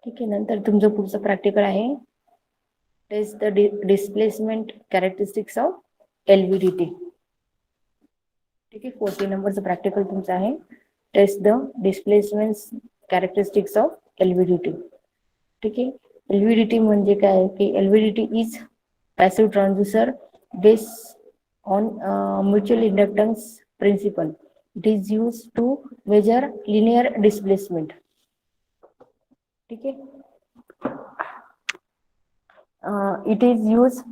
ठीक आहे. नंतर तुमचं पुढचं प्रॅक्टिकल आहे test the displacement characteristics of LVDT. ठीक आहे. 40 नंबरचं प्रॅक्टिकल तुमचं आहे test the displacement characteristics of LVDT. ठीक आहे. एलव्हीडीटी म्हणजे काय की LVDT is passive transducer based on mutual inductance principle. It is used to measure linear displacement. ठीक है. It is used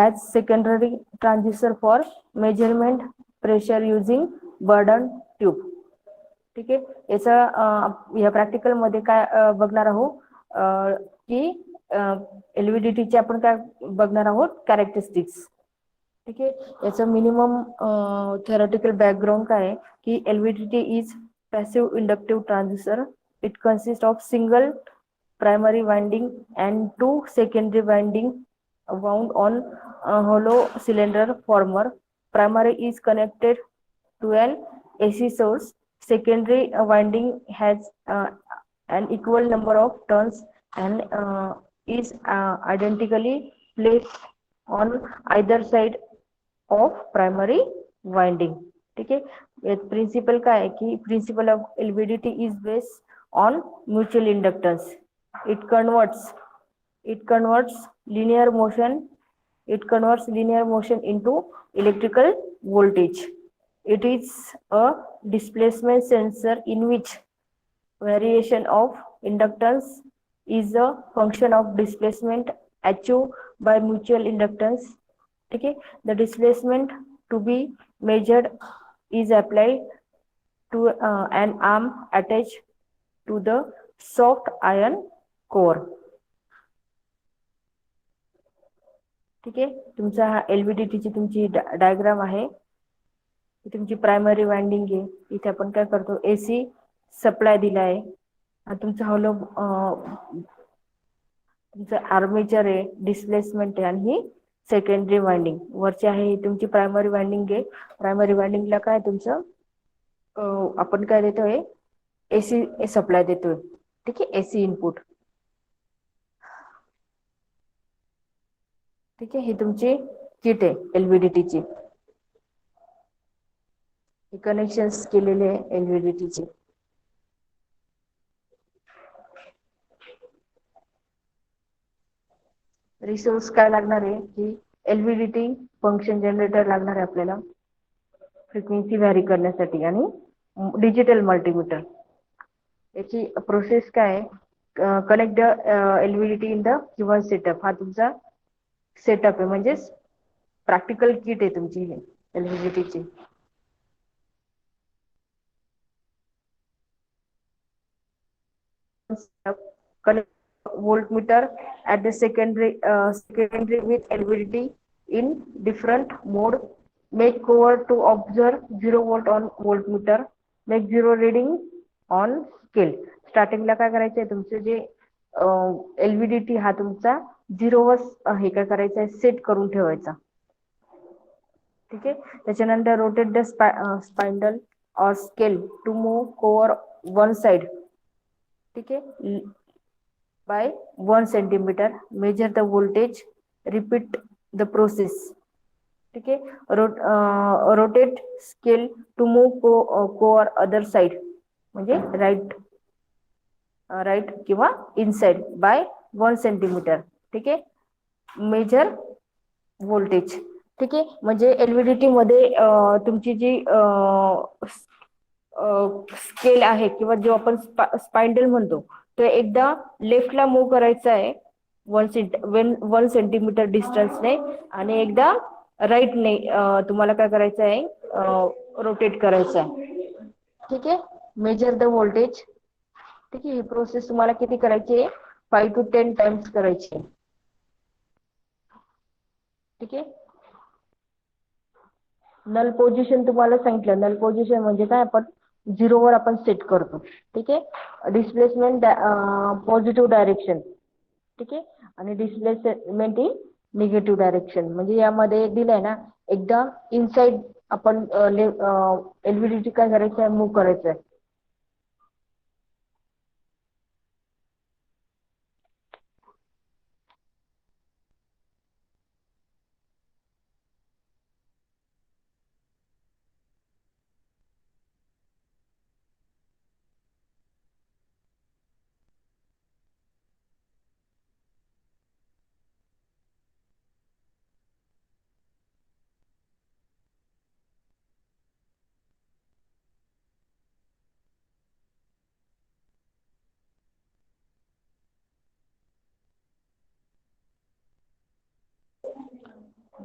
as secondary transducer for measurement pressure using Bourdon tube. ठीक आहे. याचा या प्रॅक्टिकल मध्ये काय बघणार आहोत की एलव्हीडीटीचे आपण काय बघणार आहोत कॅरेक्टरिस्टिक्स. ठीक आहे. याचं मिनिमम थेरॉटिकल बॅकग्राऊंड काय आहे की LVDT is passive inductive transducer. It consist of single primary winding and two secondary winding wound on a hollow cylinder former. Primary is connected to an AC source. Secondary winding has an equal number of turns and is identically placed on either side of primary winding. ठीक आहे. Principal काय आहे की principle of LVDT is based on mutual inductance. It converts linear motion into electrical voltage. It is a displacement sensor in which variation of inductance is a function of displacement achieved by mutual inductance. Okay, the displacement to be measured is applied to an arm attached to the soft iron core. ठीक आहे. तुमचा हा एलव्हीडीटीची तुमची diagram आहे. तुमची primary winding आहे. इथे आपण काय करतो एसी सप्लाय दिला आहे. तुमचा हॉलो तुमचं आर्मेचर आहे, डिस्प्लेसमेंट आहे आणि ही सेकंडरी वाइंडिंग वरची आहे ही तुमची प्रायमरी वाइंडिंग आहे. प्रायमरी वाइंडिंगला काय तुमचं आपण काय देतोय एसी सप्लाय देतोय. ठीक आहे. AC input. ठीक आहे. ही तुमची किट आहे एलव्हीडीटीची. कनेक्शन्स केलेले आहे एलव्हीडीटीचे. रिसोर्स काय लागणार आहे की एलव्हीडीटी फंक्शन जनरेटर लागणार आहे आपल्याला फ्रिक्वेन्सी व्हॅरी करण्यासाठी आणि डिजिटल मल्टीमीटर. याची प्रोसेस काय आहे connect the LVDT in the given setup. हा तुमचा सेटअप आहे म्हणजे प्रॅक्टिकल किट आहे तुमची हे एलव्हीडीटीची. Connect voltmeter at the secondary with LVDT in different mode. Make cover to observe 0 volt on voltmeter. Make 0 reading on scale. स्टार्टिंगला काय करायचं आहे तुमचे जे एलव्हीडीटी हा तुमचा 0 वर हे काय करायचं आहे सेट करून ठेवायचा. ठीक आहे. त्याच्यानंतर rotate the spindle or scale to move core one side. ठीक आहे. by 1 centimeter. Measure the voltage. Repeat the process. ठीक आहे. Rotate scale to move core other side म्हणजे राईट किंवा इनसाइड बाय 1 सेंटीमीटर. ठीक आहे. Measure voltage. ठीक आहे. म्हणजे एलव्हीडीटी मध्ये तुमची जी स्केल आहे किंवा जो आपण स्पाइंडल म्हणतो तो एकदा लेफ्टला मूव्ह करायचा आहे 1 सेंटीमीटर डिस्टन्सने आणि एकदा राईटने तुम्हाला काय करायचं आहे रोटेट करायचं आहे. ठीक आहे. Measure the voltage. ठीक आहे. ही प्रोसेस तुम्हाला किती करायची आहे 5 to 10 टाइम्स करायची आहे. ठीक आहे. नल पोझिशन तुम्हाला सांगितलं. नल पोझिशन म्हणजे काय आपण 0 वर आपण सेट करतो. ठीक आहे. Displacement positive direction. ठीक आहे. आणि डिस्प्लेसमेंट इन निगेटिव्ह डायरेक्शन. म्हणजे यामध्ये दिलंय ना एकदा इनसाइड आपण एलव्हीडीटी काय करायचं आहे मूव्ह करायचं आहे.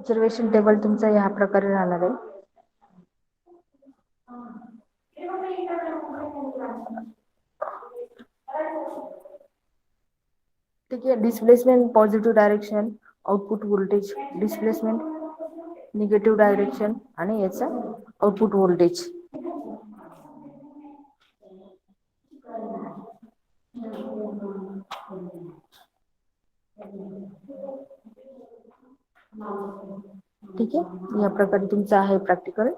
ऑब्झर्वेशन टेबल तुमचा ह्या प्रकारे राहणार आहे. ठीक आहे. Displacement positive direction, output voltage displacement negative direction आणि याचा आउटपुट व्होल्टेज. ठीक आहे. या प्रकारे तुमचं आहे प्रॅक्टिकल.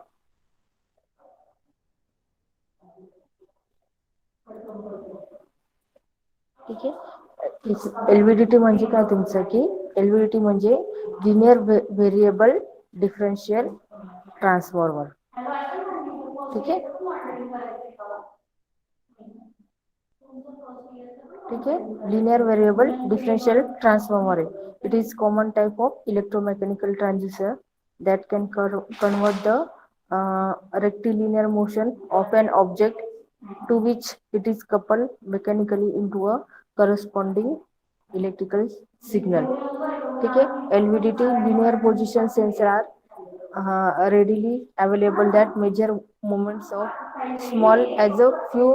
ठीक आहे. एलव्हीडीटी म्हणजे काय तुमचं की एलव्हीडीटी म्हणजे लिनियर व्हेरिएबल डिफरन्शियल ट्रान्सफॉर्मर. ठीक आहे. ठीक आहे. लिनियर व्हेरिएबल डिफरन्शियल ट्रान्सफॉर्मर आहे. It is common type of electromechanical transistor that can convert the rectilinear motion of an object to which it is coupled mechanically into a corresponding electrical signal. ठीक है. LVDT linear position sensor are readily available that measure movements of small as a few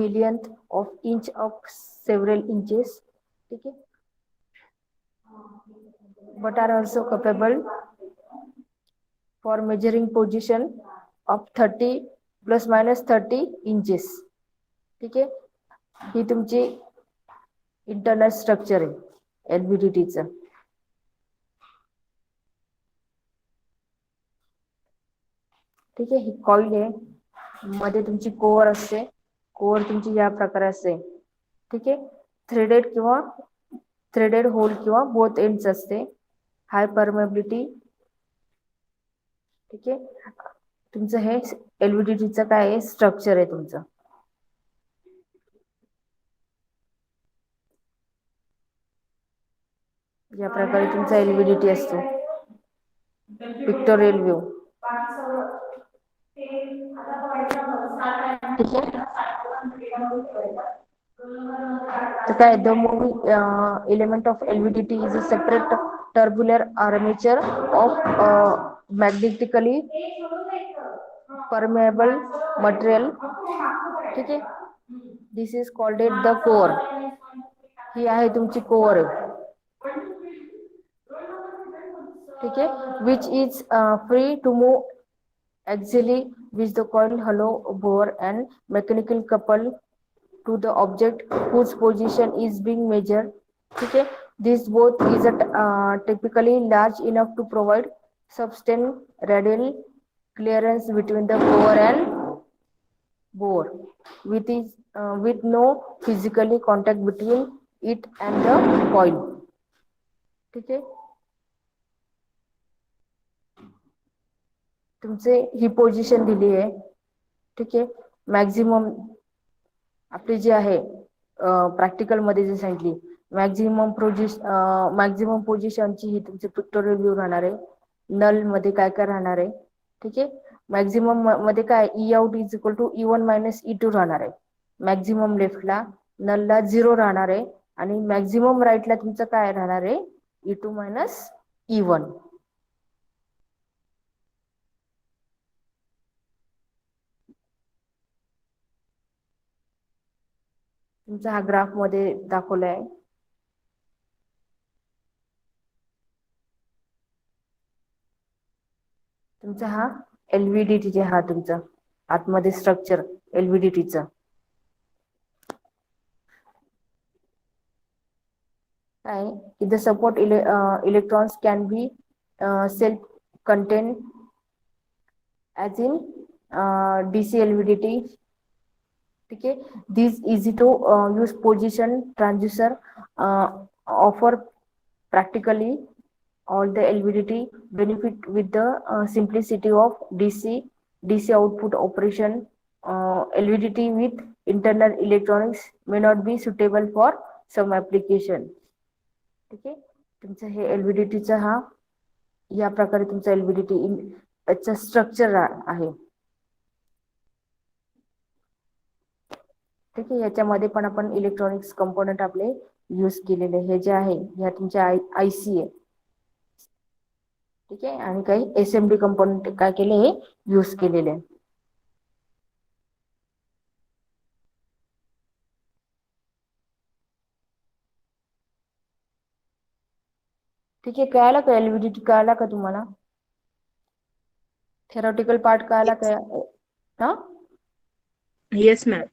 millionth of inch of several inches. ठीक है. But are also capable for measuring position of 30 plus minus 30 inches. ठीक आहे. ही तुमची internal structure आहे एलव्हीडीटीचं. ठीक आहे. ही coil आहे, मध्ये तुमची कोअर असते. कोअर तुमची या प्रकारे असते. ठीक आहे. थ्रेडेड होल किंवा बोथ एंड्स असते. हाय परमेबिलिटी. ठीक आहे. तुमचं हे एलव्हीडीटीचं काय आहे स्ट्रक्चर आहे तुमचं. या प्रकारे तुमचा एलव्हीडीटी असतो. Pictorial view. ठीक आहे. तर काय the moving element of LVDT is a separate tubular armature of magnetically permeable material. ठीक आहे. This is called it the core. ही आहे तुमची कोअर. ठीक आहे. Which is free to move axially with the coil hollow bore and mechanical couple to the object whose position is being measured. ठीक है. This both is typically large enough to provide substantial radial clearance between the core and bore with no physically contact between it and the coil. ठीक है. तुमचे ही position दिली आहे. ठीक आहे. Maximum आपली जी आहे प्रॅक्टिकल मध्ये जे सांगितली मॅक्झिमम पोझिशनची ही तुमची पिक्टोरियल व्ह्यू राहणार आहे. नल मध्ये काय काय राहणार आहे. ठीक आहे. मॅक्झिमम मध्ये काय E out is equal to E1 minus E2 राहणार आहे. मॅक्झिमम लेफ्टला नलला 0 राहणार आहे आणि मॅक्झिमम राईटला तुमचं काय राहणार आहे E2 मायनस E1. तुमचा हा ग्राफ मध्ये दाखवलाय. तुमचा हा एलव्हीडीटी हा तुमचा आतमध्ये स्ट्रक्चर एलव्हीडीटीचं. काय की the support electronics can be self contain as in DC LVDT. ठीक आहे. This easy to use position transistor offer practically all the LVDT benefit with the simplicity of DC output operation. LVDT with internal electronics may not be suitable for some application. ठीक आहे. तुमचं हे एलव्हीडीटीचा हा या प्रकारे तुमचा एलव्हीडीटी याचा structure आहे. ठीक आहे. याच्यामध्ये पण आपण इलेक्ट्रॉनिक्स कंपोनंट आपले यूज केलेले हे जे आहे ह्या तुमच्या आयसी आहे. ठीक आहे, आणि काही एसएमडी कंपोनंट काय केले हे यूज केलेले आहे. ठीक आहे, कळालं का एलव्हीडीटी, कळाला का तुम्हाला? थेरॉटिकल पार्ट कळाला का? हा, येस मॅम.